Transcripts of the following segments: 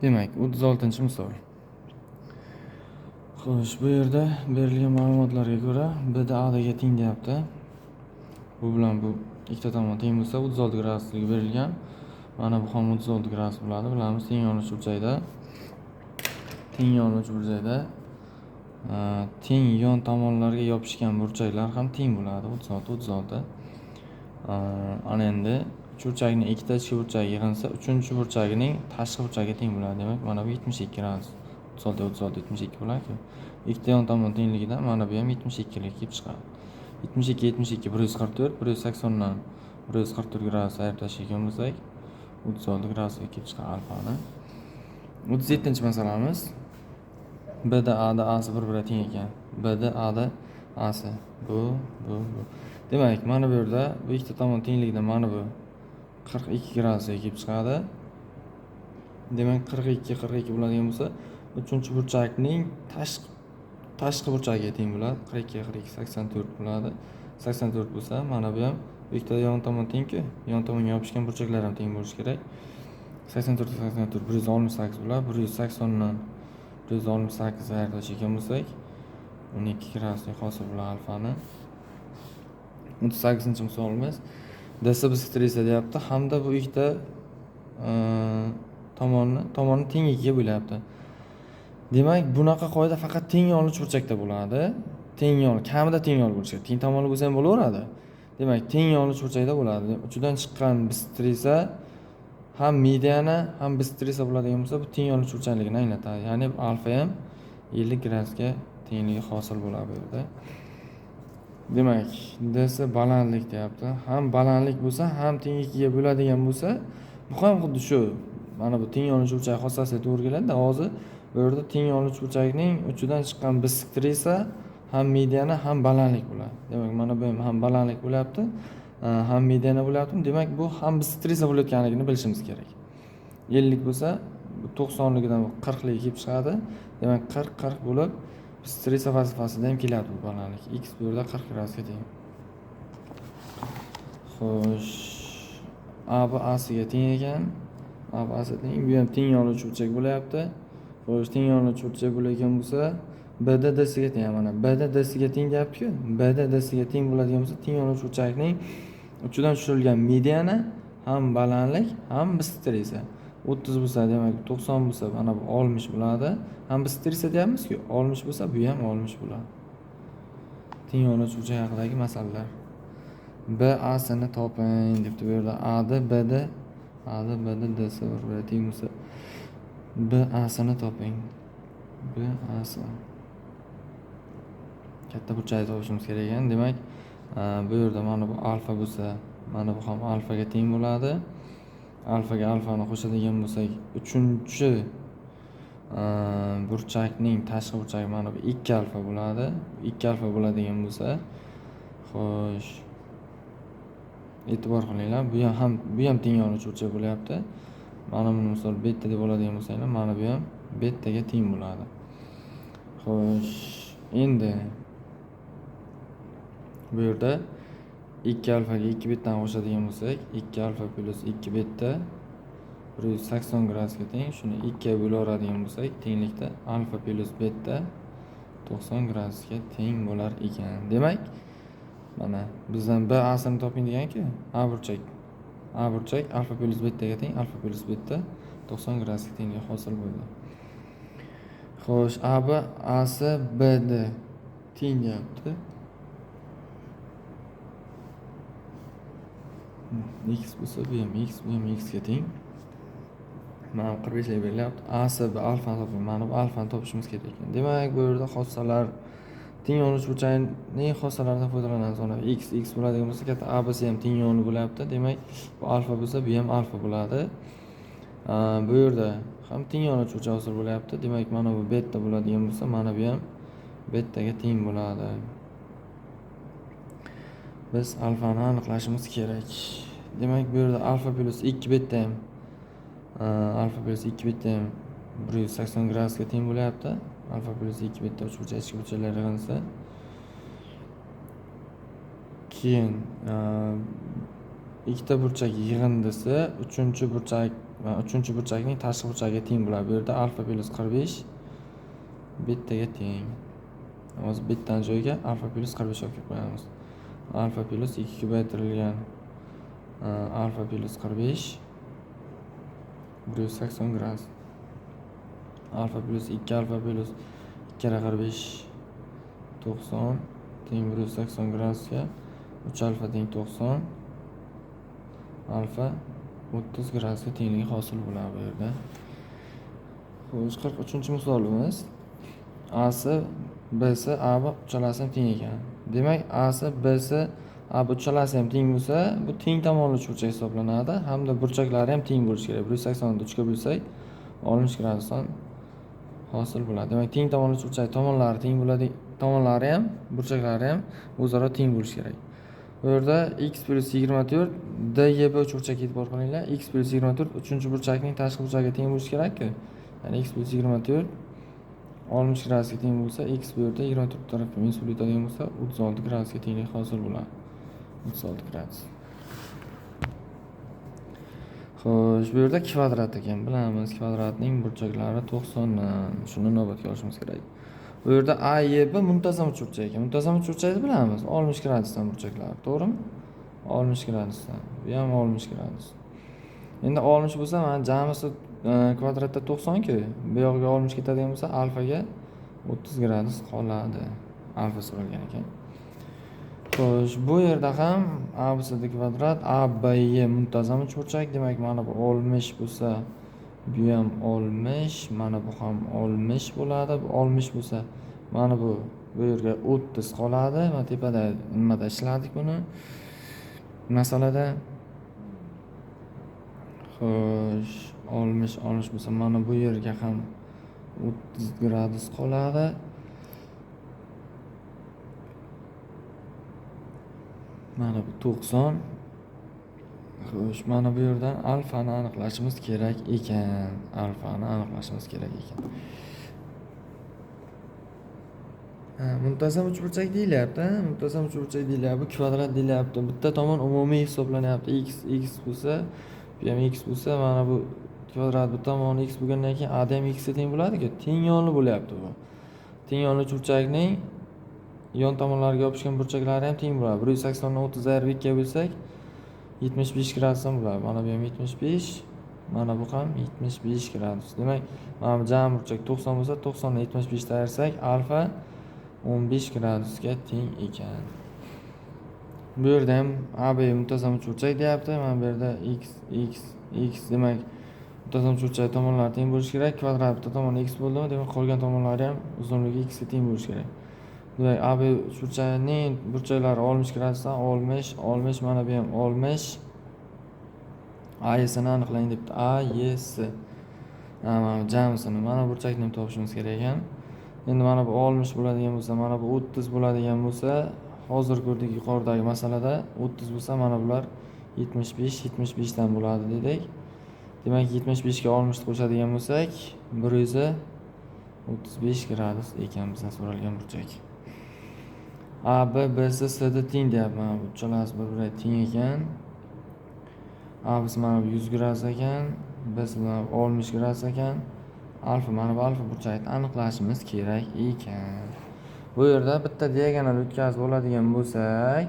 Demak, 36-misol. Xo'sh, bu yerda berilgan ma'lumotlarga ko'ra b da a ga teng deyapti. Bu bilan bu ikkita tomon teng bo'lsa 36 gradusligi berilgan. Mana bu ham 36 gradus bo'ladi. Bilamiz, teng yonuvchi burchakda teng yon tomonlarga yopishgan burchaklar ham teng bo'ladi. 36. Ana endi burchakning ikkita ichki burchagi yig'ilsa, uchinchi burchagining tashqi burchagiga teng bo'ladi. Demak, mana bu 72 gradus. 36 72 bo'ladi. Ikkita yon tomon tengligidan mana bu ham 72 lik kelib chiqadi. 72 144 180 dan 144 gradus ayirib tashlagan bo'lsak, 36 gradusga kelib chiqadi alfani. 37-masalamiz. B da A da A'si bir-biriga teng ekan. B da A da A'si bu. Demak, mana bu yerda bu ikkita tomon tengligidan mana bu 42 gradusga kelib chiqadi. Demak, 42 bo'ladigan bo'lsa, uchinchi burchakning tashqi burchagiga teng bo'ladi. 42 84 bo'ladi. 84 bo'lsa, mana bu ham bu ikkita yon tomon teng-ku. Yon tomonga yopishgan burchaklar ham teng bo'lishi kerak. 84 168 bo'ladi. 180 dan 168 ayirib tashlagan bo'lsak, 12 graduslik hosil bo'ladi alfani. 38-misolimiz. DS bisktrisa deyapti hamda bu ikkita tomonni teng ikkiga bo'lyapti. Demak, bunaqa qoida faqat teng yonuvchi burchakda bo'ladi. Kamida teng yonuvchi bo'lishi kerak. Teng tomonli bo'lsa ham bo'laveradi. Demak, teng yonuvchi burchakda bo'ladi. Uchidan chiqqan bisktrisa ham mediana ham bisktrisa bo'ladigan bo'lsa, bu teng yonuvchi burchakligini anglatadi. Ya'ni alfa ham 50 gradusga tengligi hosil bo'ladi bu yerda. Demak, DS balandlik deyapti. Ham balandlik bo'lsa, ham teng ikkiga bo'ladigan bo'lsa, bu ham xuddi shu. Mana bu teng yonuvchi burchak xossasiga to'g'ri keladi. Hozir bu yerda teng yonuvchi burchakning uchidan chiqqan bisktrisa ham mediana ham balandlik bo'ladi. Demak, mana bu ham balandlik bo'lyapti, ham mediana bo'lyapti. Demak, bu ham bisktrisa bo'layotganligini bilishimiz kerak. 50 bo'lsa, 90ligidan 40liga kelib chiqadi. Demak, 40 bo'lib bisktrisa vazifasida ham keladi bu balandlik. X bu yerda 40 gradusga teng. Xo'sh, A bu A'siga teng ekan. A bu A'siga teng. Bu ham teng yonuvchi burchak bo'lyapti. Xo'sh, teng yonuvchi burchak bo'layotgan bo'lsa, B da D'siga teng. Mana B da D'siga teng deyapti-ku. B da D'siga teng bo'ladigan bo'lsa, teng yonuvchi burchakning uchidan tushirilgan mediana ham balandlik ham bisktrisa. 30 bo'lsa, demak 90 bo'lsa, mana bu 60 bo'ladi. Ham bisktrisa deyapmiz-ku, 60 bo'lsa, bu ham 60 bo'ladi. Teng yonuvchi burchak haqidagi masalalar. B A'sini toping debdi bu yerda. A da B da D'si bir-biriga teng bo'lsa, B A'sini toping. B A'si. Katta burchakni topishimiz kerak ekan. Demak, bu yerda mana bu alfa bo'lsa, mana bu ham alfaga teng bo'ladi. Alfaga alfani qo'shadigan bo'lsak, uchinchi burchakning tashqi burchagi mana bu 2 alfa bo'ladi. 2 alfa bo'ladigan bo'lsa, xo'sh, e'tibor qilinglar, bu ham teng yonuvchi burchak bo'lyapti. Mana buni misol beta deb oladigan bo'lsanglar, mana bu ham betaga teng bo'ladi. Xo'sh, endi bu yerda 2 alfaga 2 betani qo'shadigan bo'lsak, 2 alfa plus 2 beta 180 gradusga teng. Shuni 2 ga bo'laveradigan bo'lsak, tenglikda alfa plus beta 90 gradusga teng bo'lar ekan. Demak, mana bizdan B A'sini toping degan-ku. A burchak alfa plus betaga teng, alfa plus beta 90 gradusga tengligi hosil bo'ldi. Xo'sh, A B A'si B da teng deyapti. X bo'lsa, bu ham X ga teng. Mana 45 lik berilyapti. A'si B alfani toping. Mana bu alfani topishimiz kerak ekan. Demak, bu yerda xossalar teng yonuvchi burchakning xossalaridan foydalanamiz. Mana X bo'ladigan bo'lsa, katta A bo'lsa ham teng yonli bo'lyapti. Demak, bu alfa bo'lsa, bu ham alfa bo'ladi. Bu yerda ham teng yonuvchi burchak hosil bo'lyapti. Demak, mana bu beta bo'ladigan bo'lsa, mana bu ham betaga teng bo'ladi. Biz alfani aniqlashimiz kerak. Demak, bu yerda alfa plus 2 beta ham 180 gradusga teng bo'lyapti. Alfa plus 2 beta uch burchak ichki burchaklar yig'ilsa, keyin ikkita burchak yig'indisi uchinchi burchak va uchinchi burchakning tashqi burchagiga teng bo'ladi. Bu yerda alfa plus 45 bittaga teng. Hozir bittaning joyiga alfa plus 45 olib qo'yamiz. Alfa plus 2 ko'paytirilgan alfa plus 45 180 gradus. Alfa plus 2 alfa plus 2 kara 45 90 teng 180 gradusga 3 alfa teng 90 alfa 30 gradusga tengligi hosil bo'ladi bu yerda. Xo'sh, 43-misolimiz A'si, B'si, A va uchalasi ham teng ekan. Demak, A'si, B'si, A va uchalasi ham teng bo'lsa, bu teng tomonli uchburchak hisoblanadi hamda burchaklari ham teng bo'lishi kerak. 180 ni 3 ga bo'lsak, 60 gradusdan hosil bo'ladi. Demak, teng tomonli uchburchak tomonlari teng bo'ladi. Tomonlari ham, burchaklari ham o'zaro teng bo'lishi kerak. Bu yerda x plus 24 DYB uchburchagiga e'tibor qilinglar. X plus 24 uchinchi burchakning tashqi burchagiga teng bo'lishi kerak-ku. Ya'ni x plus 24 60 gradusga teng bo'lsa, x bu yerda 24 tarafga minus bo'lib o'tadigan bo'lsa, 36 gradusga tenglik hosil bo'ladi. 36 gradus. Xo'sh, bu yerda kvadrat ekan. Bilamiz, kvadratning burchaklari 90 dan. Shuni inobatga olishimiz kerak. Bu yerda A, Y, B muntazam uchburchak ekan. Muntazam uchburchakni bilamiz. 60 gradusdan burchaklari, to'g'rimi? 60 gradusdan. Bu ham 60 gradus. Endi 60 bo'lsa, mana jamisi kvadratda 90 ku. Bu yog'iga 60 ketadigan bo'lsa, alfaga 30 gradus qoladi. Alfa so'ralgan ekan. Xo'sh, bu yerda ham ABCD kvadrat, ABY muntazam uchburchak. Demak, mana bu 60 bo'lsa, bu ham 60, mana bu ham 60 bo'ladi. Bu 60 bo'lsa, mana bu yerga 30 qoladi. Va tepada nimada ishladik buni? Masalada. Xo'sh, 60 bo'lsa, mana bu yerga ham 30 gradus qoladi. Mana bu 90. Xo'sh, mana bu yerdan alfani aniqlashimiz kerak ekan. Muntazam uchburchak deyilyapti. Muntazam uchburchak deyilyapti. Bu kvadrat deyilyapti. Bitta tomon umumiy hisoblanyapti. X bo'lsa, bu ham x bo'lsa, mana bu kvadrat bu tomoni x bo'lgandan keyin A da ham x ga teng bo'ladi-ku. Teng yonli bo'lyapti bu. Teng yonli uchburchakning yon tomonlariga yopishgan burchaklari ham teng bo'ladi. 180 dan 30 ayirib 2 ga bo'lsak, 75 gradusdan bo'ladi. Mana bu ham 75, mana bu ham 75 gradus. Demak, mana bu jami burchak 90 bo'lsa, 90 dan 75 ni ayirsak, alfa 15 gradusga teng ekan. Bu yerda ham AB muntazam uchburchak deyapti. Mana bu yerda x demak, muntazam uchburchak tomonlari teng bo'lishi kerak. Kvadrat bitta tomoni x bo'ldimi? Demak, qolgan tomonlari ham uzunligi x ga teng bo'lishi kerak. Demak, AB uchburchagining burchaklari 60 gradusdan 60, mana bu ham 60. AY'sini aniqlang debdi. AYS. Mana jamisini, mana burchakni ham topishimiz kerak ekan. Endi mana bu 60 bo'ladigan bo'lsa, mana bu 30 bo'ladigan bo'lsa, hozir ko'rdik yuqoridagi masalada 30 bo'lsa, mana bular 75 dan bo'ladi dedik. Demak, 75 ga 60 qo'shadigan bo'lsak, 135 gradus ekan bizdan so'ralgan burchak. A, B, B'si S'da teng deyapman. Bu uchalasi bir-biriga teng ekan. A'si mana bu 100 gradus ekan, B'si mana bu 60 gradus ekan. Mana bu alfa burchakni aniqlashimiz kerak ekan. Bu yerda bitta diagonal o'tkazib oladigan bo'lsak,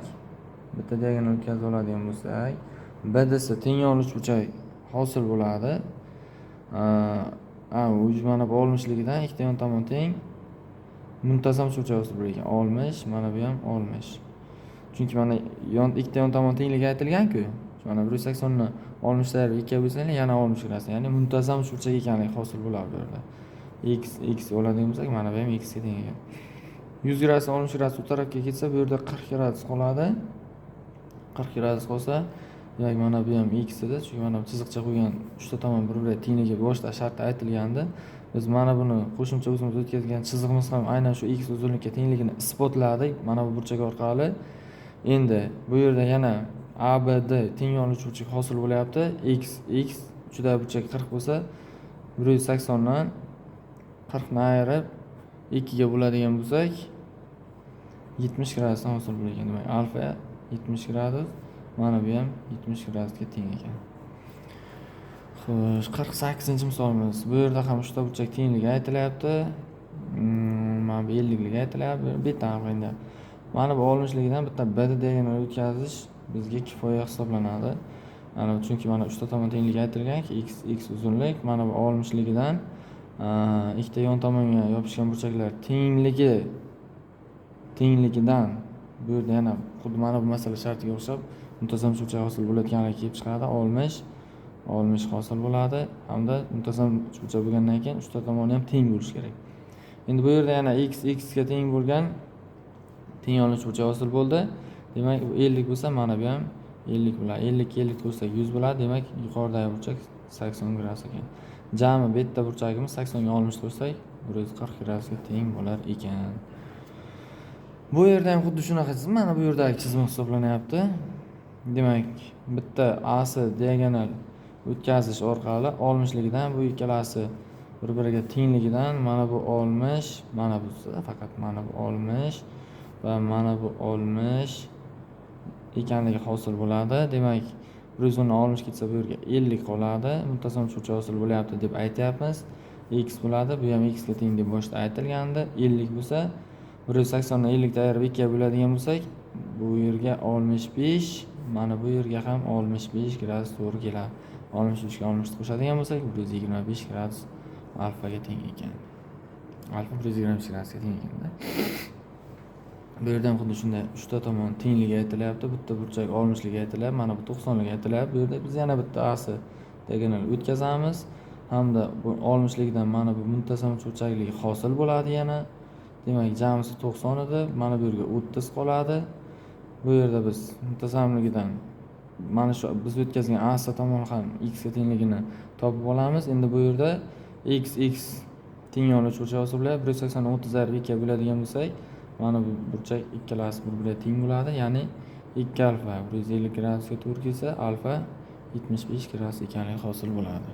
BDS teng yonli uchburchak hosil bo'ladi. Mana bu 60 ligidan ikkita yon tomon teng. Muntazam uchburchak hosil bo'lar ekan. 60, mana bu ham 60. Chunki mana ikkita yon tomon tengligi aytilgan-ku. Mana 180 ni 60 ayirib 2 ga bo'lsanglar, yana 60 kirasiz. Ya'ni muntazam uchburchak ekanligi hosil bo'ladi bu yerda. X oladigan bo'lsak, mana bu ham x ga teng ekan. 100 gradus 60 gradus u tarafga ketsa, bu yerda 40 gradus qoladi. 40 gradus qolsa, demak mana bu ham x edi. Chunki mana bu chiziqcha qo'ygan uchta tomon bir-biriga tengligi boshida shartda aytilgandi. Biz mana buni qo'shimcha o'zimiz o'tkazgan chizig'imiz ham aynan shu x uzunlikka tengligini isbotladik mana bu burchak orqali. Endi bu yerda yana ABD teng yonli uchburchak hosil bo'lyapti. X uchida burchak 40 bo'lsa, 180 dan 40 ni ayirib 2 ga bo'ladigan bo'lsak, 70 gradusdan hosil bo'lar ekan. Demak, alfa 70 gradus, Mana bu ham 70 gradusga teng ekan. Xo'sh, 48-misolimiz. Bu yerda ham uchta burchak tengligi aytilyapti. Mana bu 50ligi aytilyapti. Bitta qilinadi. Mana bu olmishligidan bitta b diagonal o'tkazish bizga kifoya hisoblanadi. Mana chunki mana uchta tomon tengligi aytilganki, x uzunlik, mana bu olmishligidan ikkita yon tomonga yopishgan burchaklar tengligidan bu yerda yana xuddi mana bu masala shartiga o'xshab muntazam burchak hosil bo'layotganligi kelib chiqadi. 60 hosil bo'ladi hamda muntazam burchak bo'lgandan keyin uchta tomoni ham teng bo'lishi kerak. Endi bu yerda yana x ga teng bo'lgan teng yo'nalish burchak hosil bo'ldi. Demak, bu 50 bo'lsa, mana bu ham 50 bo'ladi. 50 qo'shsak 100 bo'ladi. Demak, yuqoridagi burchak 80 gradus ekan. Jami bitta burchagimiz 80 ga 60 qo'shsak 140 gradusga teng bo'lar ekan. Bu yerda ham xuddi shunaqa chizim, mana bu yerdagi chizim hisoblanyapti. Demak, bitta asi diagonal o'tkazish orqali 60ligidan bu ikkalasi bir-biriga tengligidan mana bu 60, mana bu faqat mana bu 60 va mana bu 60 ekanligi hosil bo'ladi. Demak, 110 60 ketsa bu yerga 50 qoladi. Muntazam burchak hosil bo'lyapti deb aytyapmiz. X bo'ladi. Bu ham x ga teng deb boshida aytilgandi. 50 bo'lsa, 180 ni 50 ayirib 2 ga bo'ladigan bo'lsak, bu yerga 65, mana bu yerga ham 65 gradus to'g'ri keladi. 65 ga 60 qo'shadigan bo'lsak, 125 gradus alfaga teng ekan. Alfa 125 gradusga teng ekanda. Bu yerda ham xuddi shunday uchta tomon tengligi aytilyapti. Bitta burchak 60ligi aytilyapti, mana bu 90ligi aytilyapti. Bu yerda biz yana bitta asi diagonal o'tkazamiz hamda bu 60ligidan mana bu muntazam burchakligi hosil bo'ladi yana. Demak, jamisi 90 edi. Mana bu yerga 30 qoladi. Bu yerda biz muntazamligidan mana shu biz o'tkazgan asi tomon ham x ga tengligini topib olamiz. Endi bu yerda x teng yo'nalish burchak hosil bo'ladi. 180 ni 30 ayirib 2 ga bo'ladigan bo'lsak, mana bu burchak ikkalasi bir-biriga teng bo'ladi. Ya'ni 2 alfa 150 gradusga to'g'ri kelsa, alfa 75 gradus ekanligi hosil bo'ladi.